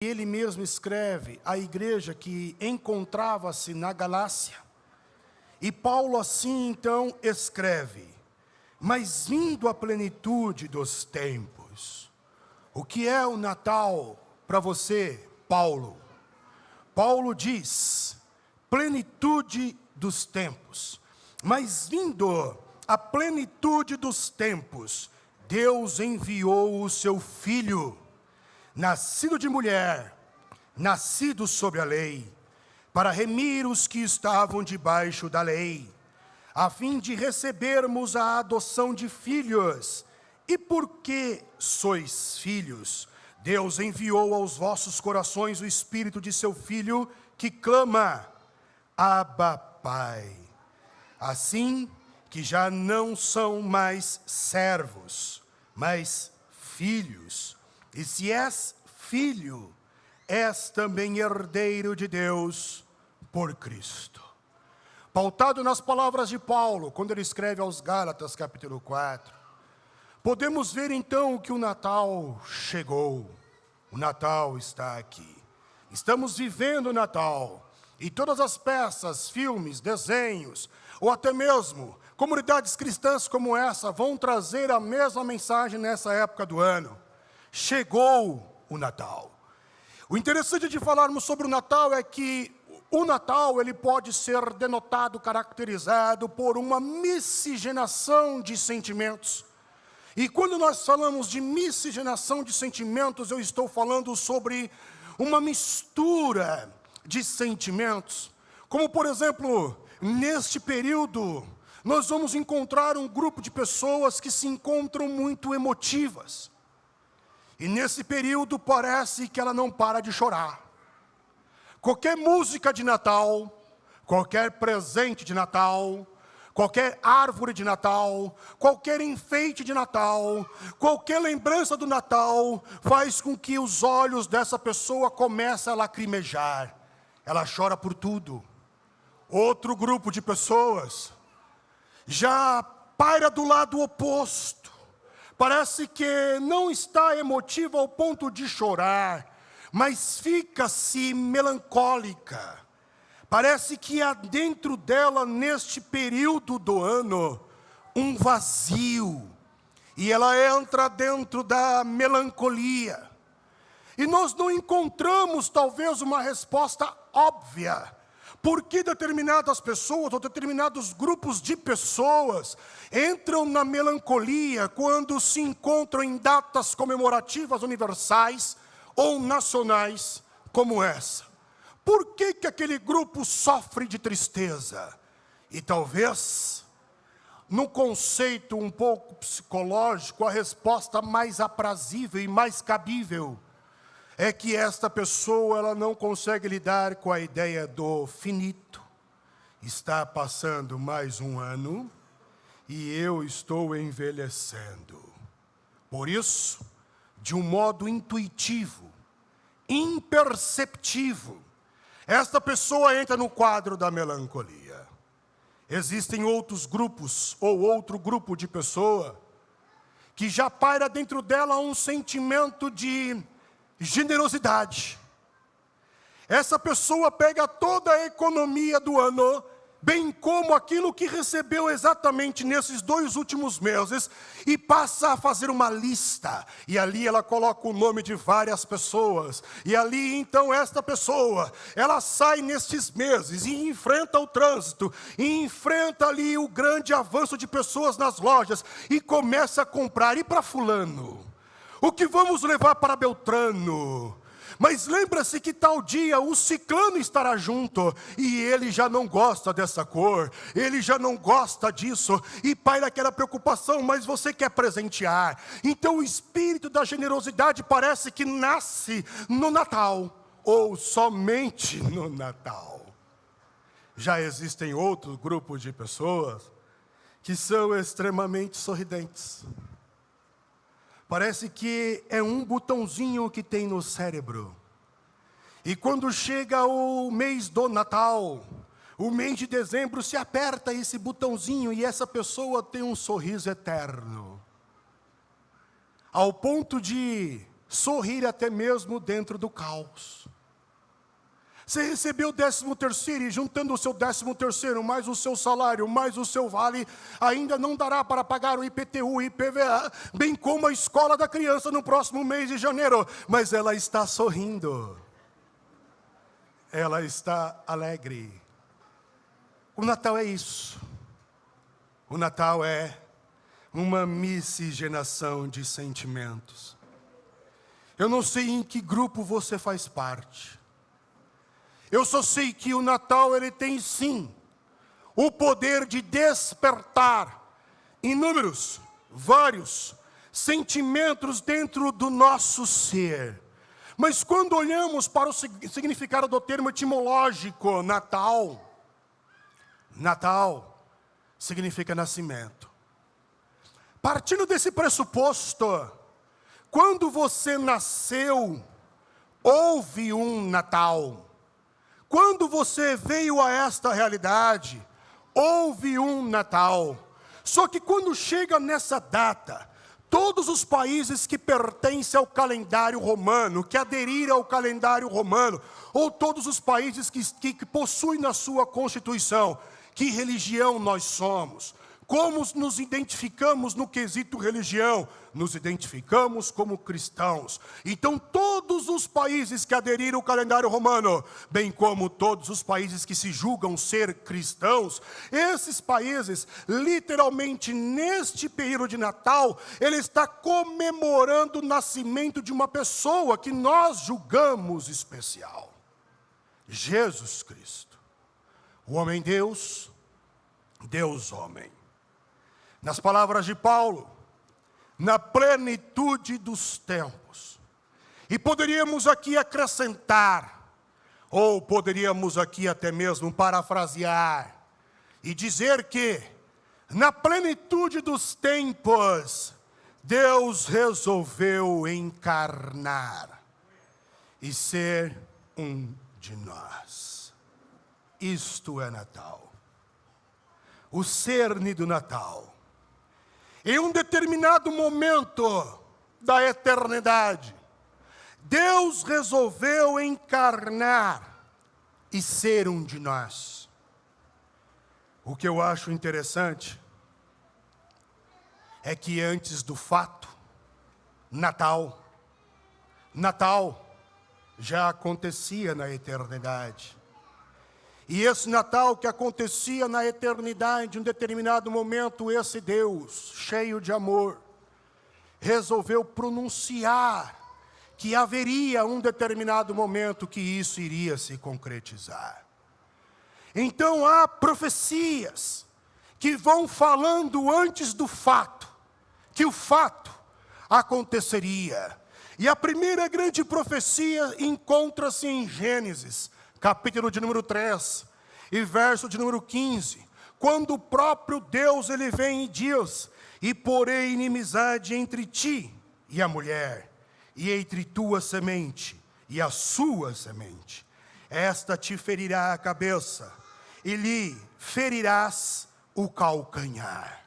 Ele mesmo escreve à igreja que encontrava-se na Galácia. E Paulo assim então escreve: mas vindo a plenitude dos tempos. O que é o Natal para você, Paulo? Paulo diz: plenitude dos tempos. Mas vindo a plenitude dos tempos, Deus enviou o seu Filho, nascido de mulher, nascido sobre a lei, para remir os que estavam debaixo da lei, a fim de recebermos a adoção de filhos. E porque sois filhos, Deus enviou aos vossos corações o Espírito de seu Filho, que clama: Abba, Pai. Assim que já não são mais servos, mas filhos. E se és filho, és também herdeiro de Deus por Cristo. Pautado nas palavras de Paulo, quando ele escreve aos Gálatas, capítulo 4, podemos ver então que o Natal chegou. O Natal está aqui. Estamos vivendo o Natal. E todas as peças, filmes, desenhos, ou até mesmo comunidades cristãs como essa, vão trazer a mesma mensagem nessa época do ano. Chegou o Natal. O interessante de falarmos sobre o Natal é que o Natal ele pode ser denotado, caracterizado por uma miscigenação de sentimentos. E quando nós falamos de miscigenação de sentimentos, eu estou falando sobre uma mistura de sentimentos. Como, por exemplo, neste período, nós vamos encontrar um grupo de pessoas que se encontram muito emotivas. E nesse período parece que ela não para de chorar. Qualquer música de Natal, qualquer presente de Natal, qualquer árvore de Natal, qualquer enfeite de Natal, qualquer lembrança do Natal, faz com que os olhos dessa pessoa comecem a lacrimejar. Ela chora por tudo. Outro grupo de pessoas já paira do lado oposto. Parece que não está emotiva ao ponto de chorar, mas fica-se melancólica. Parece que há dentro dela, neste período do ano, um vazio. E ela entra dentro da melancolia. E nós não encontramos, talvez, uma resposta óbvia. Por que determinadas pessoas, ou determinados grupos de pessoas, entram na melancolia quando se encontram em datas comemorativas universais ou nacionais como essa? Por que aquele grupo sofre de tristeza? E talvez, no conceito um pouco psicológico, a resposta mais aprazível e mais cabível é que esta pessoa ela não consegue lidar com a ideia do finito. Está passando mais um ano e eu estou envelhecendo. Por isso, de um modo intuitivo, imperceptível, esta pessoa entra no quadro da melancolia. Existem outros grupos, ou outro grupo de pessoa, que já paira dentro dela um sentimento de generosidade. Essa pessoa pega toda a economia do ano, bem como aquilo que recebeu exatamente nesses 2 últimos meses, e passa a fazer uma lista, e ali ela coloca o nome de várias pessoas, e ali então esta pessoa, ela sai nestes meses, e enfrenta o trânsito, e enfrenta ali o grande avanço de pessoas nas lojas, e começa a comprar. E para fulano? O que vamos levar para Beltrano? Mas lembra-se que tal dia o ciclano estará junto, e ele já não gosta dessa cor, ele já não gosta disso, e paira aquela preocupação, mas você quer presentear. Então o espírito da generosidade parece que nasce no Natal, ou somente no Natal. Já existem outros grupos de pessoas que são extremamente sorridentes. Parece que é um botãozinho que tem no cérebro. E quando chega o mês do Natal, o mês de dezembro, se aperta esse botãozinho e essa pessoa tem um sorriso eterno. Ao ponto de sorrir até mesmo dentro do caos. Você recebeu o 13º e juntando o seu 13º, mais o seu salário, mais o seu vale, ainda não dará para pagar o IPTU e IPVA, bem como a escola da criança no próximo mês de janeiro. Mas ela está sorrindo. Ela está alegre. O Natal é isso. O Natal é uma miscigenação de sentimentos. Eu não sei em que grupo você faz parte. Eu só sei que o Natal, ele tem sim, o poder de despertar inúmeros, vários sentimentos dentro do nosso ser. Mas quando olhamos para o significado do termo etimológico, Natal, Natal significa nascimento. Partindo desse pressuposto, quando você nasceu, houve um Natal. Quando você veio a esta realidade, houve um Natal. Só que quando chega nessa data, todos os países que pertencem ao calendário romano, que aderiram ao calendário romano, ou todos os países que possuem na sua Constituição, que religião nós somos, como nos identificamos no quesito religião, nos identificamos como cristãos. Então todos os países que aderiram ao calendário romano, bem como todos os países que se julgam ser cristãos, esses países, literalmente neste período de Natal, ele está comemorando o nascimento de uma pessoa que nós julgamos especial. Jesus Cristo, o homem-Deus, Deus-homem. Nas palavras de Paulo, na plenitude dos tempos. E poderíamos aqui acrescentar, ou poderíamos aqui até mesmo parafrasear, e dizer que, na plenitude dos tempos, Deus resolveu encarnar e ser um de nós. Isto é Natal. O cerne do Natal. Em um determinado momento da eternidade, Deus resolveu encarnar e ser um de nós. O que eu acho interessante é que antes do fato, Natal já acontecia na eternidade. E esse Natal que acontecia na eternidade, em um determinado momento, esse Deus, cheio de amor, resolveu pronunciar que haveria um determinado momento que isso iria se concretizar. Então há profecias que vão falando antes do fato, que o fato aconteceria. E a primeira grande profecia encontra-se em Gênesis, capítulo de número 3, e verso de número 15, quando o próprio Deus, ele vem e diz: e porei inimizade entre ti e a mulher, e entre tua semente e a sua semente. Esta te ferirá a cabeça, e lhe ferirás o calcanhar.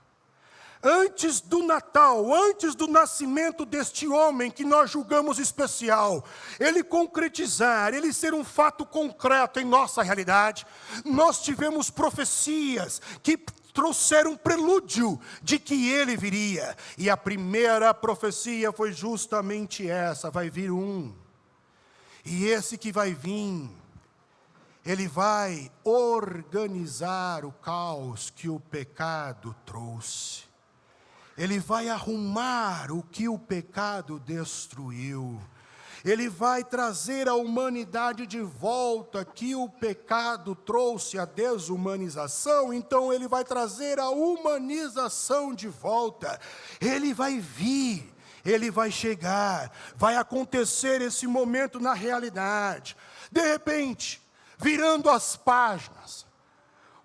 Antes do Natal, antes do nascimento deste homem que nós julgamos especial, ele concretizar, ele ser um fato concreto em nossa realidade, nós tivemos profecias que trouxeram um prelúdio de que ele viria. E a primeira profecia foi justamente essa: vai vir um. E esse que vai vir, ele vai organizar o caos que o pecado trouxe. Ele vai arrumar o que o pecado destruiu. Ele vai trazer a humanidade de volta que o pecado trouxe a desumanização. Então ele vai trazer a humanização de volta. Ele vai vir, ele vai chegar, vai acontecer esse momento na realidade. De repente, virando as páginas,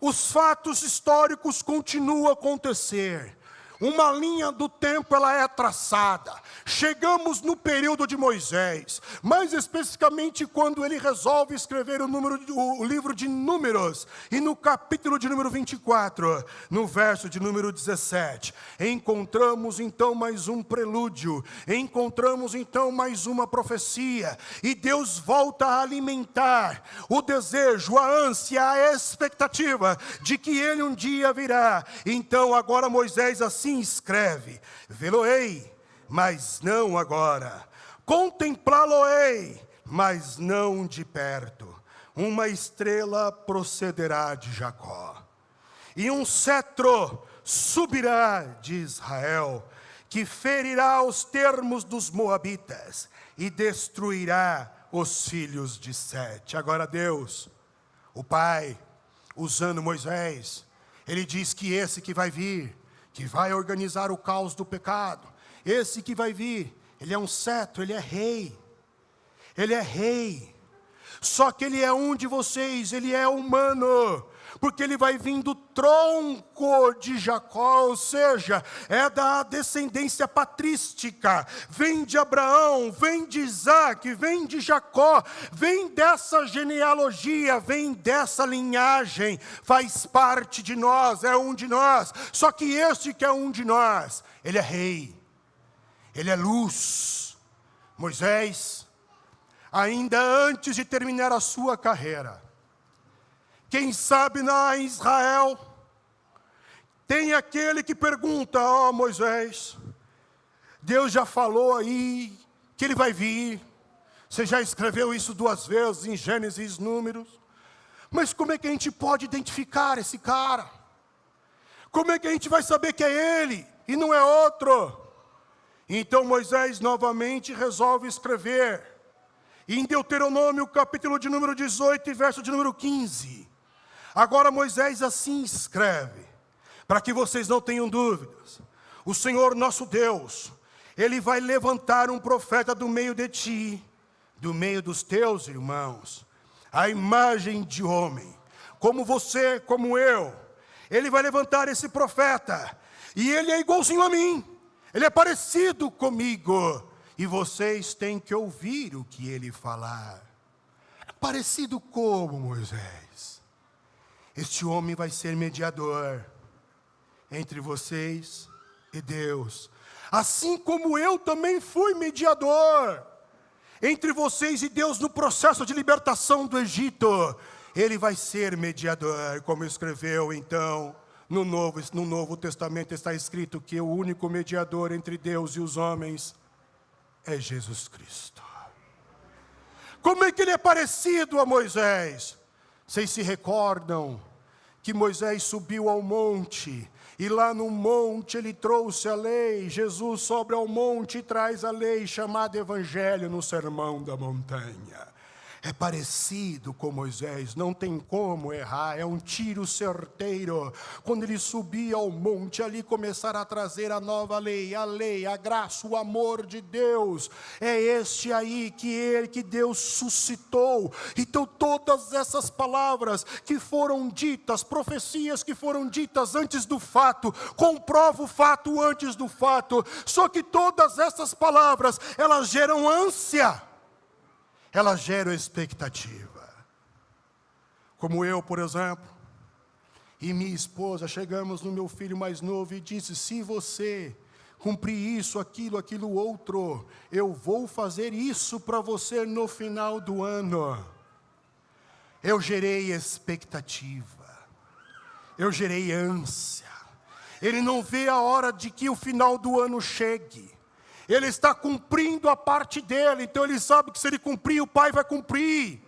os fatos históricos continuam a acontecer. Uma linha do tempo ela é traçada. Chegamos no período de Moisés, mais especificamente quando ele resolve escrever o livro de Números, e no capítulo de número 24, no verso de número 17, encontramos então mais um prelúdio, encontramos então mais uma profecia, e Deus volta a alimentar o desejo, a ânsia, a expectativa de que ele um dia virá. Então agora Moisés assim escreve: vê-lo-ei, mas não agora, contemplá-lo-ei, mas não de perto. Uma estrela procederá de Jacó, e um cetro subirá de Israel, que ferirá os termos dos moabitas e destruirá os filhos de Sete. Agora Deus, o Pai, usando Moisés, ele diz que esse que vai vir, que vai organizar o caos do pecado, esse que vai vir, ele é um cetro, ele é rei. Ele é rei. Só que ele é um de vocês, ele é humano, porque ele vai vir do tronco de Jacó, ou seja, é da descendência patrística, vem de Abraão, vem de Isaac, vem de Jacó, vem dessa genealogia, vem dessa linhagem, faz parte de nós, é um de nós. Só que este que é um de nós, ele é rei, ele é luz. Moisés, ainda antes de terminar a sua carreira, quem sabe na Israel, tem aquele que pergunta: ó Moisés, Deus já falou aí que ele vai vir, você já escreveu isso 2 vezes em Gênesis, Números, mas como é que a gente pode identificar esse cara? Como é que a gente vai saber que é ele e não é outro? Então Moisés novamente resolve escrever, em Deuteronômio capítulo de número 18 e verso de número 15, agora Moisés assim escreve, para que vocês não tenham dúvidas: o Senhor nosso Deus, Ele vai levantar um profeta do meio de ti, do meio dos teus irmãos, a imagem de homem, como você, como eu. Ele vai levantar esse profeta, e ele é igualzinho a mim, ele é parecido comigo, e vocês têm que ouvir o que ele falar. Parecido como, Moisés? Este homem vai ser mediador entre vocês e Deus, assim como eu também fui mediador entre vocês e Deus no processo de libertação do Egito. Ele vai ser mediador, como escreveu então no Novo Testamento, está escrito que o único mediador entre Deus e os homens é Jesus Cristo. Como é que ele é parecido a Moisés? Vocês se recordam que Moisés subiu ao monte, e lá no monte ele trouxe a lei. Jesus sobe ao monte e traz a lei, chamada Evangelho, no Sermão da Montanha. É parecido com Moisés, não tem como errar, é um tiro certeiro. Quando ele subir ao monte, ali começará a trazer a nova lei, a graça, o amor de Deus. É este aí que Deus suscitou. Então todas essas palavras que foram ditas, profecias que foram ditas antes do fato, comprova o fato antes do fato. Só que todas essas palavras, elas geram ânsia, elas geram expectativa. Como eu, por exemplo, e minha esposa, chegamos no meu filho mais novo e disse: se você cumprir isso, aquilo outro, eu vou fazer isso para você no final do ano. Eu gerei expectativa, eu gerei ânsia. Ele não vê a hora de que o final do ano chegue. Ele está cumprindo a parte dele, então ele sabe que se ele cumprir, o Pai vai cumprir.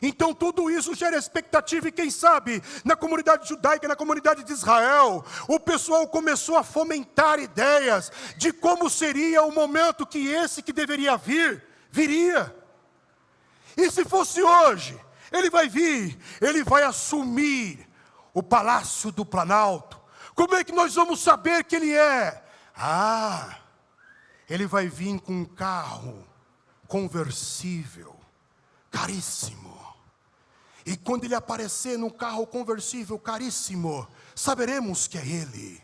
Então tudo isso gera expectativa, e quem sabe, na comunidade judaica, na comunidade de Israel, o pessoal começou a fomentar ideias de como seria o momento que esse que deveria vir, viria. E se fosse hoje, ele vai vir, ele vai assumir o Palácio do Planalto. Como é que nós vamos saber que ele é? Ele vai vir com um carro conversível, caríssimo. E quando ele aparecer num carro conversível caríssimo, saberemos que é ele.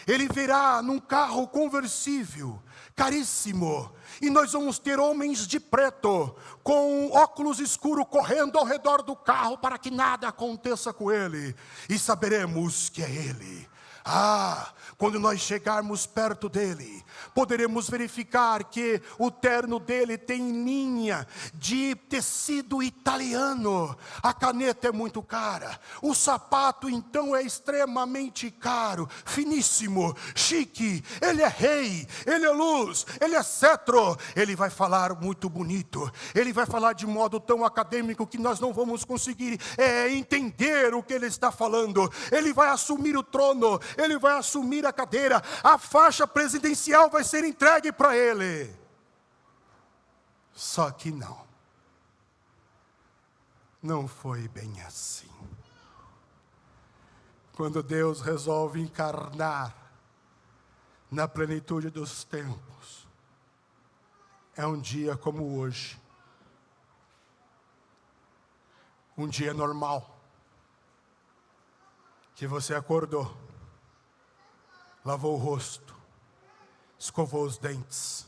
Ele virá num carro conversível, caríssimo, e nós vamos ter homens de preto, com óculos escuros, correndo ao redor do carro, para que nada aconteça com ele, e saberemos que é ele. Quando nós chegarmos perto dele, poderemos verificar que o terno dele tem linha de tecido italiano, a caneta é muito cara, o sapato então é extremamente caro, finíssimo, chique, ele é rei, ele é luz, ele é cetro, ele vai falar muito bonito, ele vai falar de modo tão acadêmico que nós não vamos conseguir entender o que ele está falando. Ele vai assumir o trono, ele vai assumir a cadeira, a faixa presidencial vai ser entregue para ele. Só que não foi bem assim. Quando Deus resolve encarnar na plenitude dos tempos, é um dia como hoje, um dia normal, que você acordou, lavou o rosto, escovou os dentes,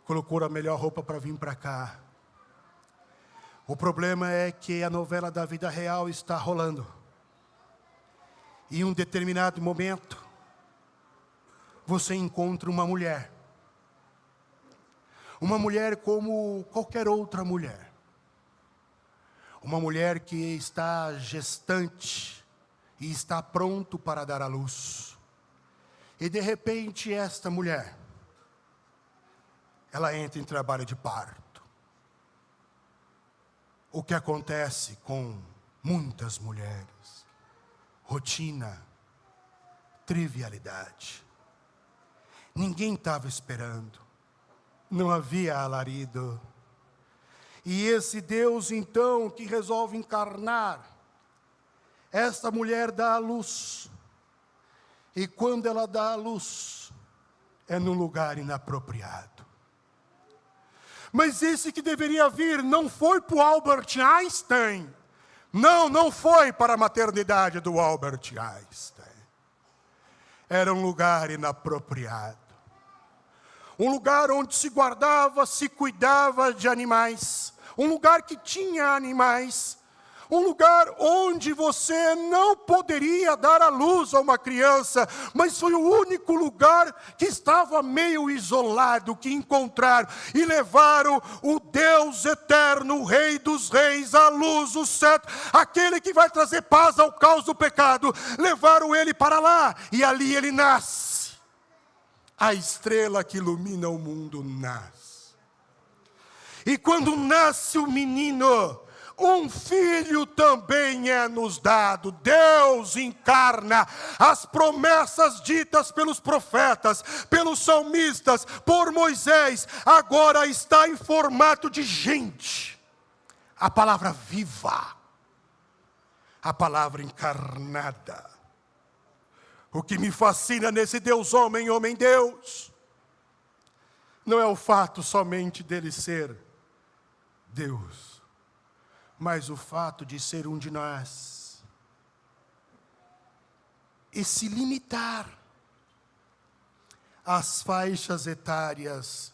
colocou a melhor roupa para vir para cá. O problema é que a novela da vida real está rolando. E em um determinado momento, você encontra uma mulher como qualquer outra mulher. Uma mulher que está gestante e está pronto para dar à luz. E de repente esta mulher, ela entra em trabalho de parto. O que acontece com muitas mulheres? Rotina, trivialidade. Ninguém estava esperando, não havia alarido. E esse Deus então que resolve encarnar, esta mulher dá à luz. E quando ela dá à luz, é num lugar inapropriado. Mas esse que deveria vir não foi para o Albert Einstein. Não foi para a maternidade do Albert Einstein. Era um lugar inapropriado. Um lugar onde se guardava, se cuidava de animais. Um lugar que tinha animais. Um lugar onde você não poderia dar à luz a uma criança, mas foi o único lugar que estava meio isolado, que encontraram e levaram o Deus eterno, o Rei dos Reis, a luz, o cetro, aquele que vai trazer paz ao caos do pecado. Levaram ele para lá e ali ele nasce. A estrela que ilumina o mundo nasce. E quando nasce o menino, um filho também é nos dado. Deus encarna as promessas ditas pelos profetas, pelos salmistas, por Moisés. Agora está em formato de gente. A palavra viva. A palavra encarnada. O que me fascina nesse Deus homem, homem Deus, não é o fato somente dele ser Deus, mas o fato de ser um de nós, e se limitar às faixas etárias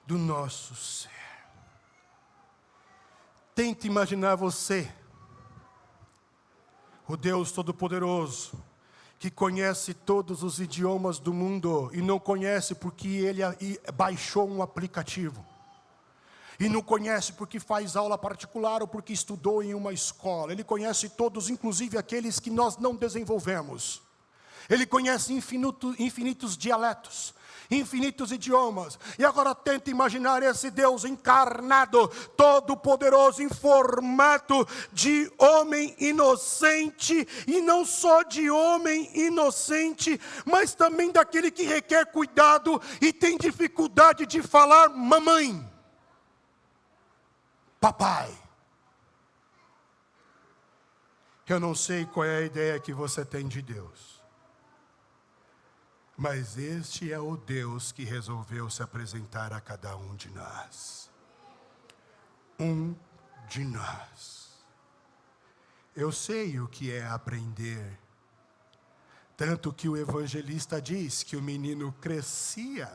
do nosso ser. Tente imaginar você, o Deus Todo-Poderoso, que conhece todos os idiomas do mundo, e não conhece porque ele baixou um aplicativo. E não conhece porque faz aula particular ou porque estudou em uma escola. Ele conhece todos, inclusive aqueles que nós não desenvolvemos. Ele conhece infinitos dialetos, infinitos idiomas. E agora tenta imaginar esse Deus encarnado, todo-poderoso, em formato de homem inocente. E não só de homem inocente, mas também daquele que requer cuidado e tem dificuldade de falar mamãe, papai. Eu não sei qual é a ideia que você tem de Deus, mas este é o Deus que resolveu se apresentar a cada um de nós. Um de nós. Eu sei o que é aprender Tanto que o evangelista diz que o menino crescia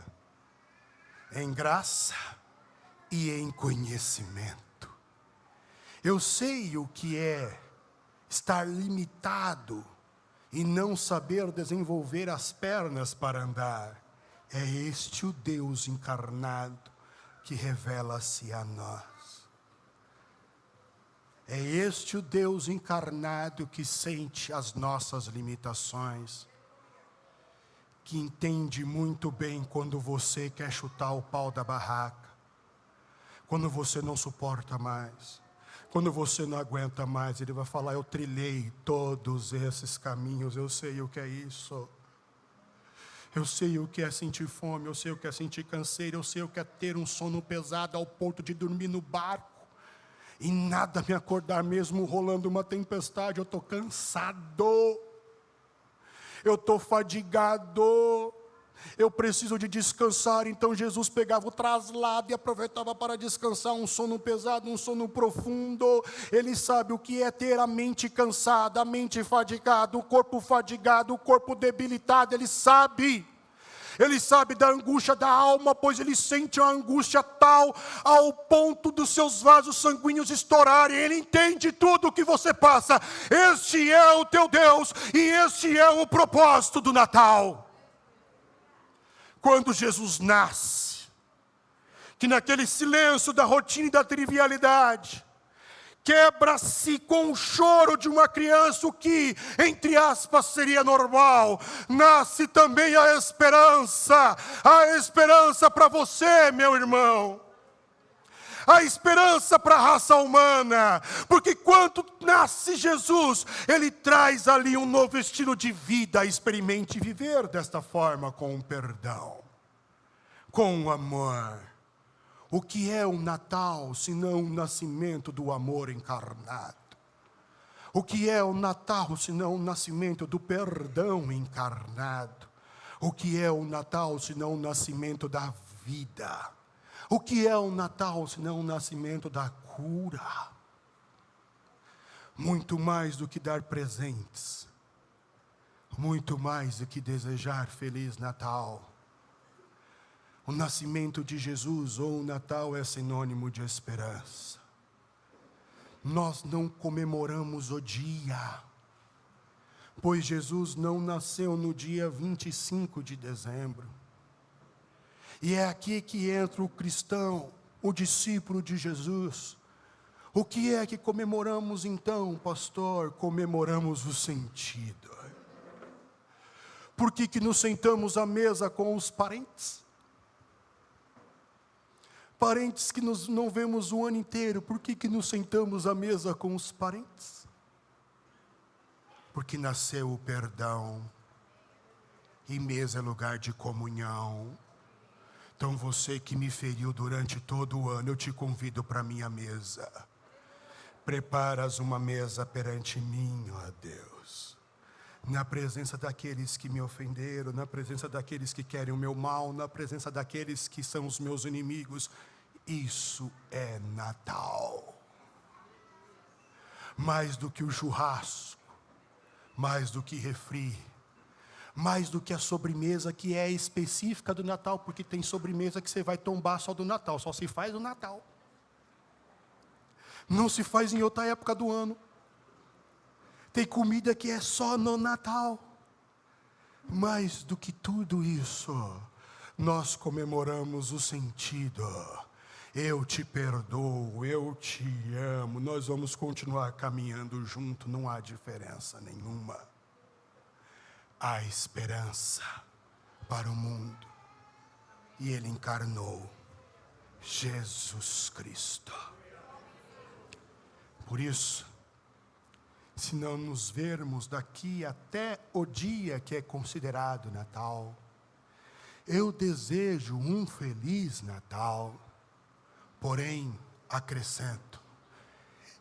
em graça e em conhecimento. Eu sei o que é estar limitado e não saber desenvolver as pernas para andar. É este o Deus encarnado que revela-se a nós. É este o Deus encarnado que sente as nossas limitações, que entende muito bem quando você quer chutar o pau da barraca, quando você não suporta mais, quando você não aguenta mais. Ele vai falar: eu trilhei todos esses caminhos, eu sei o que é isso. Eu sei o que é sentir fome, eu sei o que é sentir canseiro, eu sei o que é ter um sono pesado ao ponto de dormir no barco e nada me acordar, mesmo rolando uma tempestade. Eu estou cansado, eu estou fadigado, eu preciso de descansar. Então Jesus pegava o traslado e aproveitava para descansar, um sono pesado, um sono profundo. Ele sabe o que é ter a mente cansada, a mente fadigada, o corpo debilitado. Ele sabe da angústia da alma, pois ele sente uma angústia tal ao ponto dos seus vasos sanguíneos estourarem. Ele entende tudo o que você passa. Este é o teu Deus e este é o propósito do Natal. Quando Jesus nasce, que naquele silêncio da rotina e da trivialidade, quebra-se com o choro de uma criança, o que, entre aspas, seria normal. Nasce também a esperança para você, meu irmão. A esperança para a raça humana, porque quando nasce Jesus, Ele traz ali um novo estilo de vida. Experimente viver desta forma, com o perdão, com o amor. O que é o Natal, senão o nascimento do amor encarnado? O que é o Natal, senão o nascimento do perdão encarnado? O que é o Natal, senão o nascimento da vida? O que é o Natal, senão o nascimento da cura? Muito mais do que dar presentes, muito mais do que desejar Feliz Natal. O nascimento de Jesus, ou o Natal, é sinônimo de esperança. Nós não comemoramos o dia, pois Jesus não nasceu no dia 25 de dezembro. E é aqui que entra o cristão, o discípulo de Jesus. O que é que comemoramos então, pastor? Comemoramos o sentido. Por que nos sentamos à mesa com os parentes? Parentes que nós não vemos o ano inteiro, por que nos sentamos à mesa com os parentes? Porque nasceu o perdão, e mesa é lugar de comunhão. Então você que me feriu durante todo o ano, eu te convido para a minha mesa. Preparas uma mesa perante mim, ó Deus, na presença daqueles que me ofenderam, na presença daqueles que querem o meu mal, na presença daqueles que são os meus inimigos. Isso é Natal. Mais do que o churrasco, mais do que refri, mais do que a sobremesa que é específica do Natal, porque tem sobremesa que você vai tombar só do Natal, só se faz no Natal. Não se faz em outra época do ano. Tem comida que é só no Natal. Mais do que tudo isso, nós comemoramos o sentido. Eu te perdoo, eu te amo, nós vamos continuar caminhando junto, não há diferença nenhuma. Há esperança para o mundo. E Ele encarnou Jesus Cristo. Por isso, se não nos vermos daqui até o dia que é considerado Natal, eu desejo um Feliz Natal. Porém, acrescento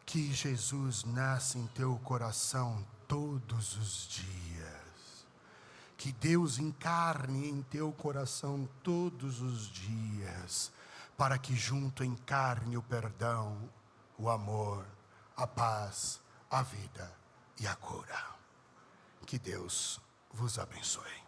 que Jesus nasce em teu coração todos os dias. Que Deus encarne em teu coração todos os dias, para que junto encarne o perdão, o amor, a paz, a vida e a cura. Que Deus vos abençoe.